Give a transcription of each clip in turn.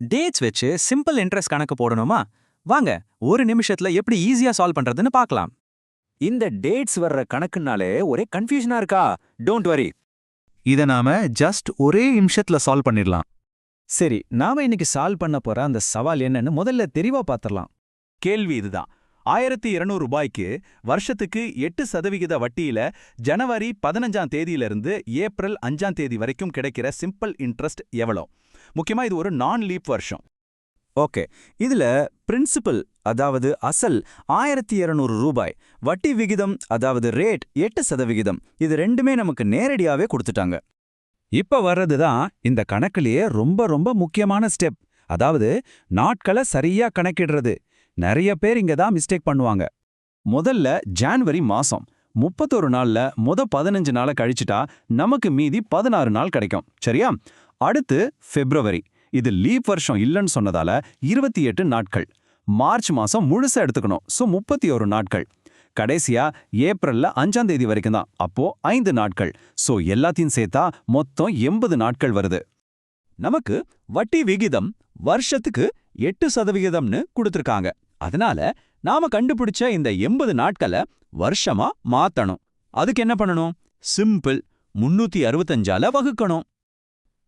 Dates வச்சு simple interest கணக்கு போடணுமா? வாங்க, ஒரு நிமிஷத்துல எப்படி ஈஸியா சால்வ் பண்றதுன்னு பார்க்கலாம். இந்த டேட்ஸ் வர்ற கணக்குனாலே ஒரே கன்ஃபியூஷனா இருக்கா? Don't worry. இத நாம ஜஸ்ட் ஒரே நிமிஷத்துல சால்வ் பண்ணிடலாம். சரி, நாம இன்னைக்கு சால்வ் பண்ண போற அந்த சவால் என்னன்னு முதல்ல தெளிவா பாத்திரலாம். கேள்வி இதுதான். 1200 ரூபாய்க்கு வருஷத்துக்கு 8% வட்டியில ஜனவரி 15ஆம் தேதியிலிருந்து ஏப்ரல் 5ஆம் தேதி வரைக்கும் கிடைக்கிற சிம்பிள் இன்ட்ரெஸ்ட் எவ்வளோ? முக்கியமா இது ஒரு நான் லீப் வருஷம். ஓகே, இதுல பிரின்சிபல் அதாவது அசல் 1200 ரூபாய், வட்டி விகிதம் அதாவது ரேட் 8%, இது ரெண்டுமே நமக்கு நேரடியாவே கொடுத்துட்டாங்க. இப்ப வர்றதுதான் இந்த கணக்குலயே ரொம்ப ரொம்ப முக்கியமான ஸ்டெப். அதாவது நாட்களை சரியா கணக்கிடுறது. நிறைய பேர் இங்க தான் மிஸ்டேக் பண்ணுவாங்க. முதல்ல ஜான்வரி மாசம் 31 நாள்ல 15 நாளை கழிச்சிட்டா நமக்கு மீதி 16 நாள் கிடைக்கும். சரியா? அடுத்து பிப்ரவரி, இது லீப் வருஷம் இல்லைன்னு சொன்னதால 28 நாட்கள். மார்ச் மாசம் முழுசா எடுத்துக்கணும், சோ 31 நாட்கள். கடைசியா ஏப்ரல்ல 5ஆம் தேதி வரைக்கும் தான், அப்போ 5 நாட்கள். சோ எல்லாத்தையும் சேர்த்தா மொத்தம் 80 நாட்கள் வருது. நமக்கு வட்டி விகிதம் வருஷத்துக்கு 8%ன்னு கொடுத்திருக்காங்க. அதனால நாம கண்டுபிடிச்ச இந்த 80 நாட்களை வருஷமா மாத்தணும். அதுக்கு என்ன பண்ணணும்? சிம்பிள், 365ஆல வகுக்கணும்.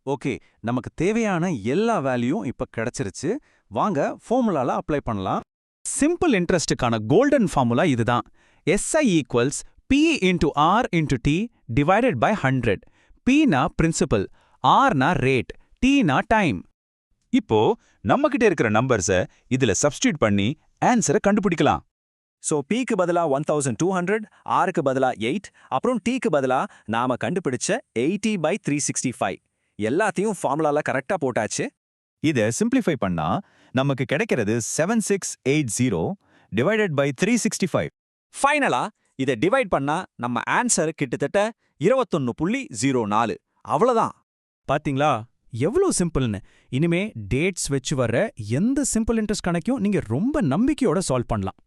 ஓகே, நமக்கு தேவையான எல்லா வேல்யூயும் இப்ப கிடைச்சிருச்சு. வாங்க ஃபார்முலால அப்ளை பண்ணலாம். சிம்பிள் இன்ட்ரெஸ்டுக்கான கோல்டன் ஃபார்முலா இதுதான். SI equals P into R into T divided by 100. Pனா பிரின்சிபல், Rனா ரேட், Tனா டைம். இப்போ நம்மகிட்ட இருக்கிற நம்பர்ஸை இதுல சப்ஸ்டிட்யூட் பண்ணி ஆன்சரை கண்டுபிடிக்கலாம். சோ Pக்கு பதிலா 1200, Rக்கு பதிலா 8, அப்புறம் Tக்கு பதிலா நாம கண்டுபிடிச்ச 80/365. எல்லாத்தையும் ஃபார்முலால கரெக்டா போட்டாச்சு. இத சிம்பிளிஃபை பண்ணா நமக்கு கிடைக்கிறது 7680 டிவைடட் பை 365. ஃபைனலா இதை டிவைட் பண்ணா நம்ம ஆன்சர் கிட்டத்தட்ட 21.04. அவ்வளவுதான். பாத்தீங்களா எவ்வளவு சிம்பிள்னு? இனிமே டேட்ஸ் வச்சு வர்ற எந்த சிம்பிள் இன்ட்ரெஸ்ட் கணக்கையும் நீங்க ரொம்ப நம்பிக்கையோட சால்வ் பண்ணலாம்.